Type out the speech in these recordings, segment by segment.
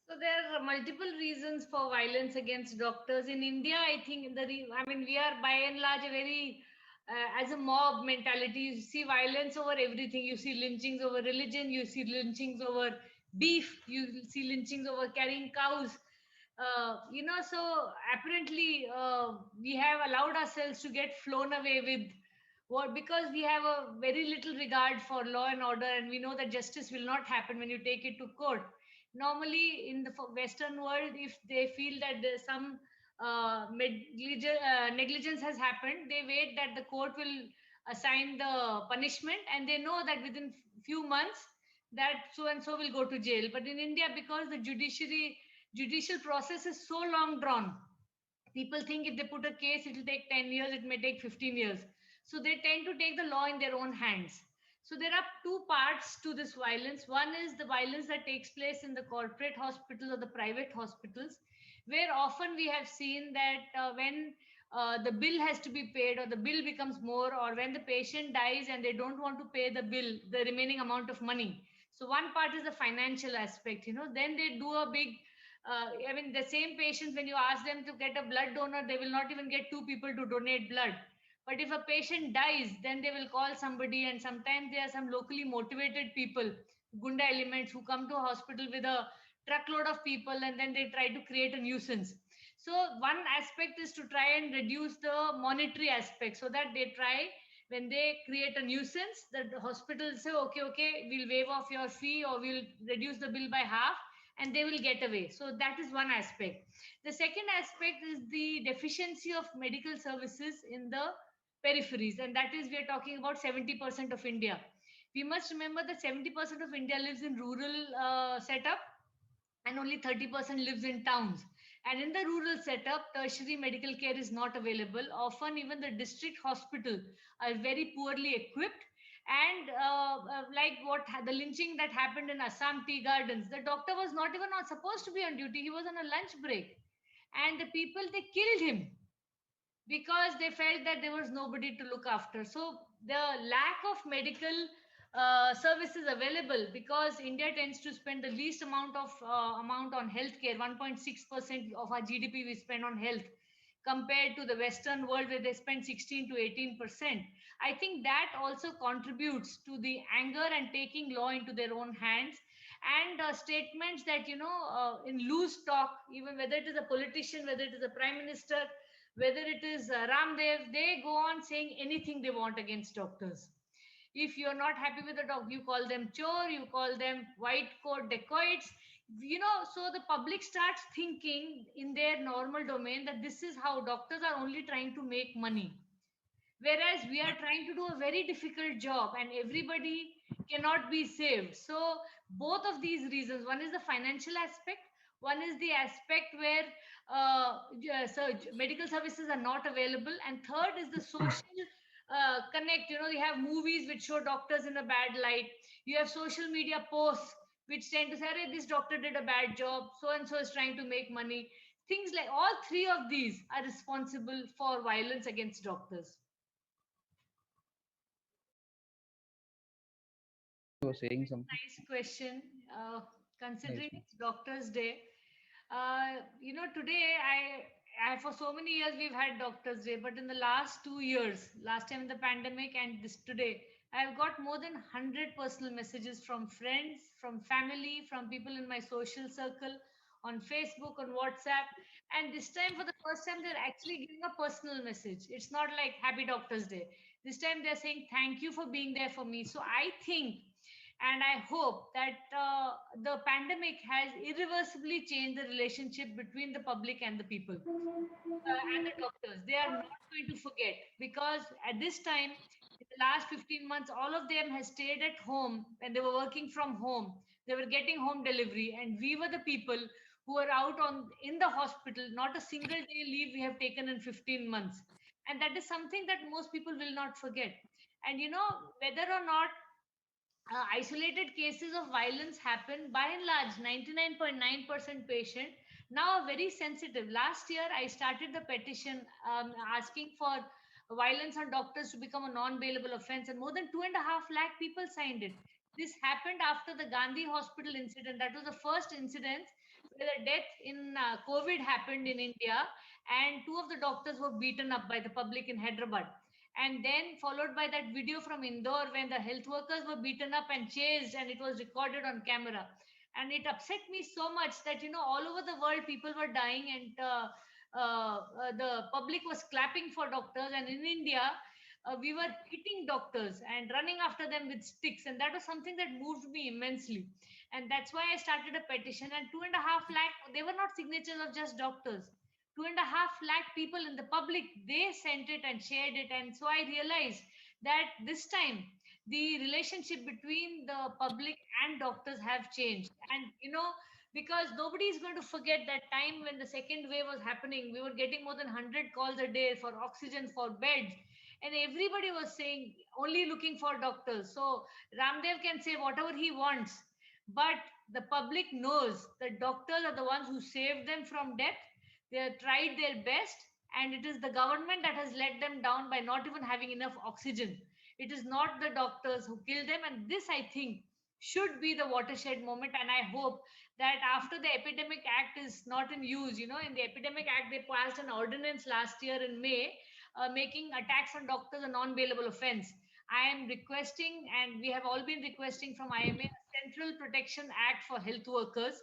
So there are multiple reasons for violence against doctors in India. I think I mean, we are by and large a very as a mob mentality. You see violence over everything. You see lynchings over religion. You see lynchings over beef. You see lynchings over carrying cows. So apparently we have allowed ourselves to get flown away with what, because we have a very little regard for law and order, and we know that justice will not happen when you take it to court. Normally in the Western world, if they feel that there's some negligence has happened, they wait that the court will assign the punishment, and they know that within few months that so and so will go to jail. But in India, because the judicial process is so long drawn, people think if they put a case, it will take 10 years, it may take 15 years. So they tend to take the law in their own hands. So there are two parts to this violence. One is the violence that takes place in the corporate hospitals or the private hospitals, where often we have seen that when the bill has to be paid, or the bill becomes more, or when the patient dies and they don't want to pay the bill, the remaining amount of money. So one part is the financial aspect, then they do a big I mean, the same patients, when you ask them to get a blood donor, they will not even get two people to donate blood. But if a patient dies, then they will call somebody, and sometimes there are some locally motivated people, gunda elements, who come to a hospital with a truckload of people, and then they try to create a nuisance. So one aspect is to try and reduce the monetary aspect, so that they try, when they create a nuisance, that the hospital say, okay, we'll waive off your fee, or we'll reduce the bill by half, and they will get away. So that is one aspect. The second aspect is the deficiency of medical services in the peripheries, and that is, we are talking about 70% of India. We must remember that 70% of India lives in rural setup, and only 30% lives in towns. And in the rural setup, tertiary medical care is not available. Often, even the district hospital are very poorly equipped. And like the lynching that happened in Assam Tea Gardens, the doctor was not even not supposed to be on duty. He was on a lunch break, and the people, they killed him because they felt that there was nobody to look after. So the lack of medical services available, because India tends to spend the least amount on healthcare. 1.6% of our GDP we spend on health, compared to the Western world where they spend 16 to 18%. I think that also contributes to the anger and taking law into their own hands. And statements that, in loose talk, even whether it is a politician, whether it is a prime minister, whether it is Ramdev, they go on saying anything they want against doctors. If you're not happy with the doctor, you call them chore, you call them white coat dacoits. So the public starts thinking in their normal domain that this is how doctors are only trying to make money. Whereas we are trying to do a very difficult job, and everybody cannot be saved. So both of these reasons, one is the financial aspect, one is the aspect where medical services are not available, and third is the social connect. You have movies which show doctors in a bad light. You have social media posts which tend to say, hey, this doctor did a bad job, so and so is trying to make money. Things like all three of these are responsible for violence against doctors. You were saying something. Nice question. Yes, Considering ma'am. it's Doctors' Day, today for so many years we've had Doctors' Day, but in the last 2 years, last time in the pandemic and this today, I've got more than 100 personal messages from friends, from family, from people in my social circle, on Facebook, on WhatsApp. And this time, for the first time, they're actually giving a personal message. It's not like Happy Doctors' Day. This time, they're saying, Thank you for being there for me. So I think, and I hope that the pandemic has irreversibly changed the relationship between the public and the people, and the doctors. They are not going to forget, because at this time, in the last 15 months, all of them has stayed at home and they were working from home. They were getting home delivery, and we were the people who were out on in the hospital. Not a single day leave we have taken in 15 months, and that is something that most people will not forget. And whether or not isolated cases of violence happen, by and large 99.9% patient now are very sensitive. Last year I started the petition, asking for violence on doctors to become a non-bailable offense, and more than 2.5 lakh people signed it. This happened after the Gandhi hospital incident. That was the first incident where the death in COVID happened in India, and two of the doctors were beaten up by the public in Hyderabad. And then followed by that video from Indore when the health workers were beaten up and chased, and it was recorded on camera. And it upset me so much that, all over the world people were dying, and the public was clapping for doctors. And in India, we were hitting doctors and running after them with sticks, and that was something that moved me immensely. And that's why I started a petition. And 2.5 lakh, they were not signatures of just doctors. 2.5 lakh people in the public, they sent it and shared it. And so I realized that this time the relationship between the public and doctors have changed. And because nobody is going to forget that time when the second wave was happening, we were getting more than 100 calls a day for oxygen, for beds, and everybody was saying only looking for doctors. So Ramdev can say whatever he wants, but the public knows that doctors are the ones who saved them from death. They have tried their best, and it is the government that has let them down by not even having enough oxygen. It is not the doctors who kill them. And this, I think, should be the watershed moment. And I hope that after the Epidemic Act is not in use, in the Epidemic Act, they passed an ordinance last year in May, making attacks on doctors a non bailable offense. I am requesting, and we have all been requesting from IMA, a Central Protection Act for health workers.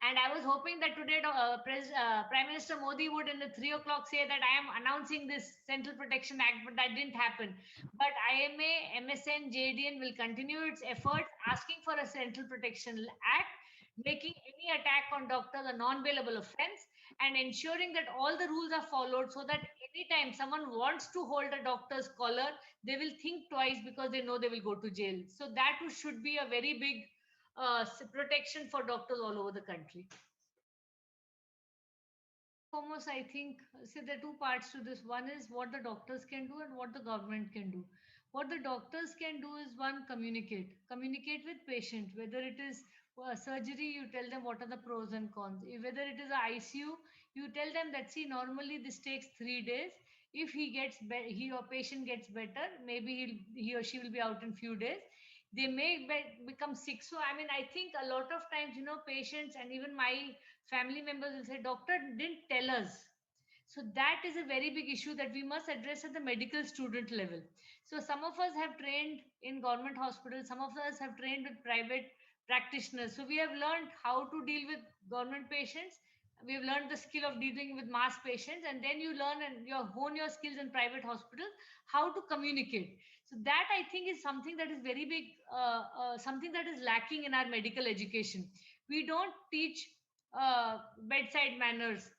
And I was hoping that today Prime Minister Modi would in the 3 o'clock say that I am announcing this Central Protection Act, but that didn't happen. But IMA, MSN, JDN will continue its efforts asking for a Central Protection Act, making any attack on doctors a non-bailable offense, and ensuring that all the rules are followed, so that anytime someone wants to hold a doctor's collar, they will think twice because they know they will go to jail. So that should be a very big protection for doctors all over the country. Foremost, I think, see, there are two parts to this. One is what the doctors can do and what the government can do. What the doctors can do is, one, communicate with patient. Whether it is surgery, you tell them what are the pros and cons. Whether it is a ICU, you tell them that, see, normally this takes 3 days. If he or patient gets better, maybe he or she will be out in few days. They may become sick. So I mean, I think a lot of times, patients and even my family members will say, doctor didn't tell us. So that is a very big issue that we must address at the medical student level. So some of us have trained in government hospitals, some of us have trained with private practitioners. So we have learned how to deal with government patients. We have learned the skill of dealing with mass patients, and then you learn and you hone your skills in private hospitals, how to communicate. So that, I think, is something that is very big, something that is lacking in our medical education. We don't teach bedside manners,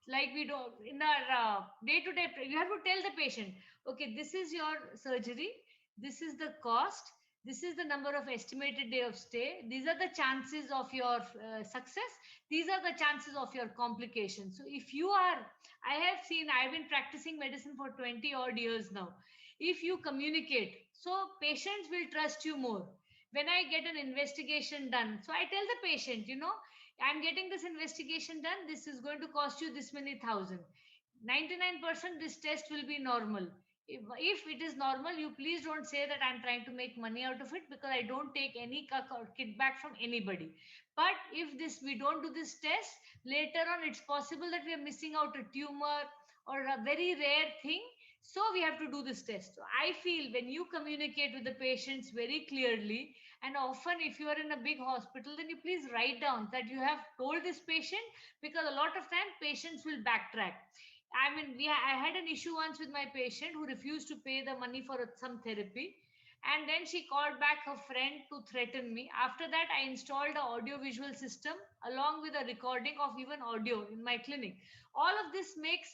like we don't in our day to day. You have to tell the patient, okay, this is your surgery, this is the cost, this is the number of estimated day of stay, these are the chances of your success, these are the chances of your complications. So if you are, I've been practicing medicine for 20 odd years now. If you communicate, so patients will trust you more. When I get an investigation done, so I tell the patient, I'm getting this investigation done. This is going to cost you this many thousand. 99% this test will be normal. If it is normal, you please don't say that I'm trying to make money out of it, because I don't take any cuck or kickback from anybody. But if this we don't do this test, later on it's possible that we are missing out a tumor or a very rare thing. So we have to do this test. So I feel when you communicate with the patients very clearly, and often if you are in a big hospital, then you please write down that you have told this patient, because a lot of time patients will backtrack. I mean, I had an issue once with my patient who refused to pay the money for some therapy. And then she called back her friend to threaten me. After that, I installed a audio visual system along with a recording of even audio in my clinic. All of this makes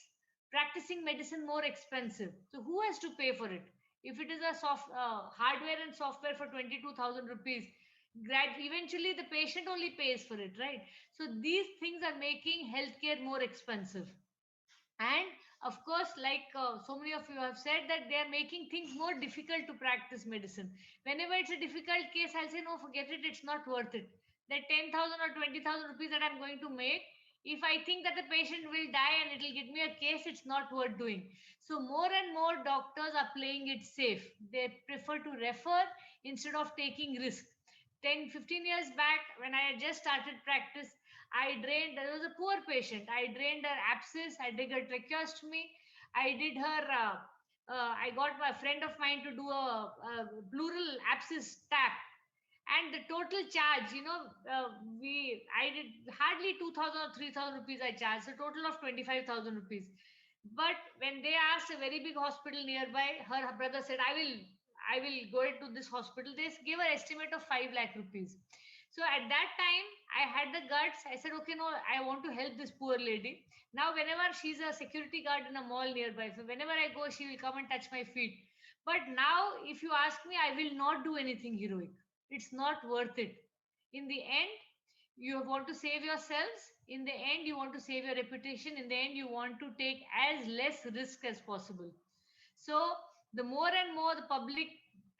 practicing medicine more expensive. So who has to pay for it? If it is a hardware and software for 22,000 rupees, eventually the patient only pays for it, right? So these things are making healthcare more expensive. And of course, like so many of you have said, that they are making things more difficult to practice medicine. Whenever it's a difficult case, I'll say, no, forget it, it's not worth it. That 10,000 or 20,000 rupees that I'm going to make, if I think that the patient will die and it'll get me a case, it's not worth doing. So more and more doctors are playing it safe. They prefer to refer instead of taking risk. 10, 15 years back, when I had just started practice, I drained, there was a poor patient. I drained her abscess, I did her tracheostomy, I did her, I got my friend of mine to do a pleural abscess tap. And the total charge, I did hardly 2,000 or 3,000 rupees I charged, a total of 25,000 rupees. But when they asked a very big hospital nearby, her brother said, I will go into this hospital. They gave an estimate of 5 lakh rupees. So at that time, I had the guts. I said, okay, no, I want to help this poor lady. Now, whenever she's a security guard in a mall nearby, so whenever I go, she will come and touch my feet. But now, if you ask me, I will not do anything heroic. It's not worth it. In the end, you want to save yourselves. In the end, you want to save your reputation. In the end, you want to take as less risk as possible. So the more and more the public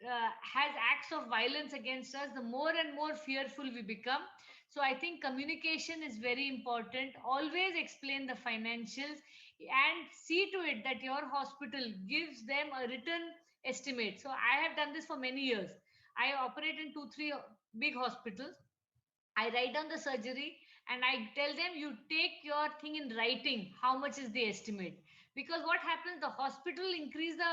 has acts of violence against us, the more and more fearful we become. So I think communication is very important. Always explain the financials and see to it that your hospital gives them a written estimate. So I have done this for many years. I operate in 2 3 big hospitals. I write down the surgery and I tell them, you take your thing in writing, how much is the estimate. Because what happens, the hospital increase the,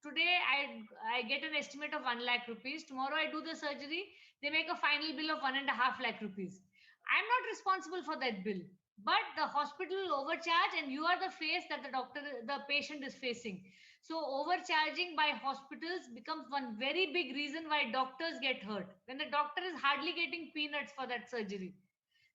today I get an estimate of 1 lakh rupees. Tomorrow I do the surgery, they make a final bill of 1.5 lakh rupees. I'm not responsible for that bill. But the hospital will overcharge and you are the face that the patient is facing. So overcharging by hospitals becomes one very big reason why doctors get hurt. When the doctor is hardly getting peanuts for that surgery.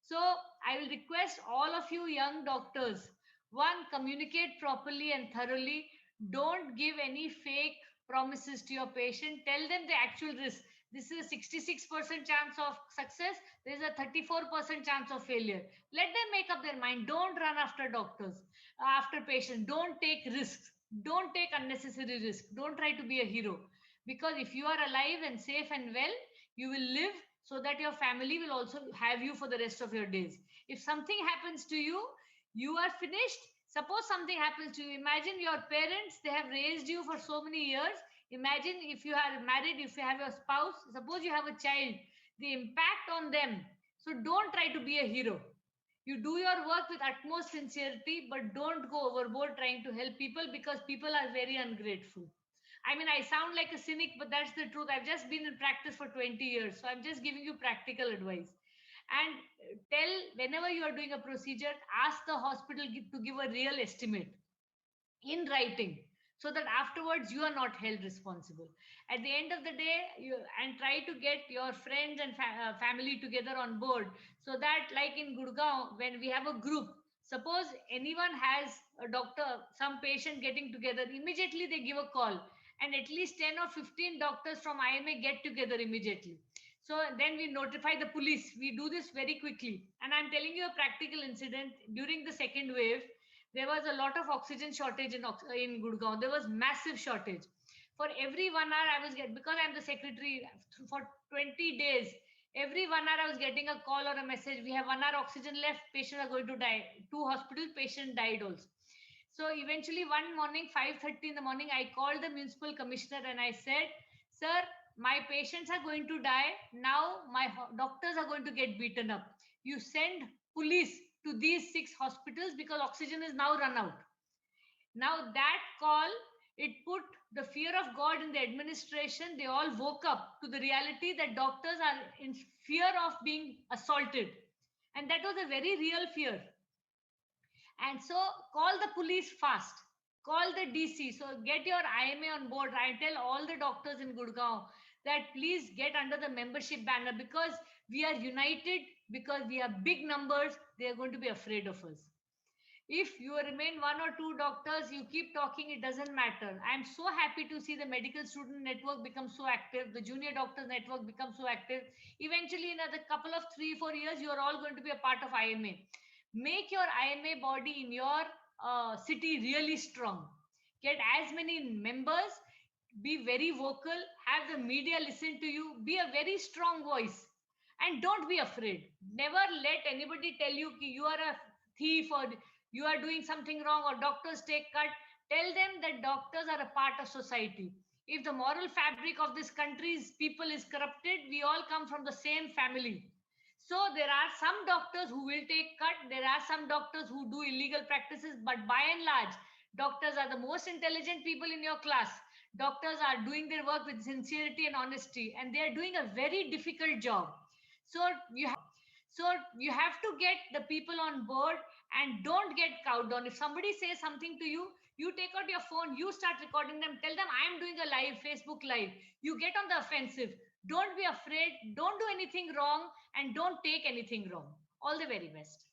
So I will request all of you young doctors, one, communicate properly and thoroughly. Don't give any fake promises to your patient. Tell them the actual risk. This is a 66% chance of success. There is a 34% chance of failure. Let them make up their mind. Don't run after doctors, after patients. Don't take risks. Don't take unnecessary risks. Don't try to be a hero. Because if you are alive and safe and well, you will live so that your family will also have you for the rest of your days. If something happens to you, you are finished. Suppose something happens to you. Imagine your parents, they have raised you for so many years. Imagine if you are married, if you have your spouse, suppose you have a child, the impact on them. So don't try to be a hero. You do your work with utmost sincerity, but don't go overboard trying to help people because people are very ungrateful. I mean, I sound like a cynic, but that's the truth. I've just been in practice for 20 years. So I'm just giving you practical advice. And tell, whenever you are doing a procedure, ask the hospital to give a real estimate in writing so that afterwards you are not held responsible. At the end of the day, and try to get your friends and family together on board, so that like in Gurgaon, when we have a group, suppose anyone has a doctor, some patient getting together, immediately they give a call, and at least 10 or 15 doctors from IMA get together immediately. So then we notify the police. We do this very quickly. And I'm telling you a practical incident. During the second wave, there was a lot of oxygen shortage in Gurgaon. There was massive shortage. For every 1 hour I was getting, because I'm the secretary, for 20 days, every 1 hour I was getting a call or a message. We have 1 hour oxygen left. Patients are going to die. 2 hospital patient died also. So eventually one morning, 5:30 in the morning, I called the municipal commissioner and I said, sir, my patients are going to die. Now my doctors are going to get beaten up. You send police to these 6 hospitals because oxygen is now run out. Now that call, it put the fear of God in the administration. They all woke up to the reality that doctors are in fear of being assaulted. And that was a very real fear. And so call the police fast. Call the DC. So get your IMA on board. I tell all the doctors in Gurgaon that please get under the membership banner because we are united, because we are big numbers. They are going to be afraid of us. If you remain 1 or 2 doctors, you keep talking, it doesn't matter. I'm so happy to see the medical student network become so active, the junior doctors network become so active. Eventually, in a couple of 3 4 years, you are all going to be a part of IMA. Make your IMA body in your city really strong. Get as many members, be very vocal, have the media listen to you, be a very strong voice, and don't be afraid. Never let anybody tell you you are a thief or you are doing something wrong or doctors take cut. Tell them that doctors are a part of society. If the moral fabric of this country's people is corrupted, we all come from the same family. So there are some doctors who will take cut. There are some doctors who do illegal practices, but by and large, doctors are the most intelligent people in your class. Doctors are doing their work with sincerity and honesty, and they are doing a very difficult job. So you have to get the people on board and don't get cowed down. If somebody says something to you, you take out your phone, you start recording them, tell them I am doing a live, Facebook live. You get on the offensive. Don't be afraid, don't do anything wrong, and don't take anything wrong. All the very best.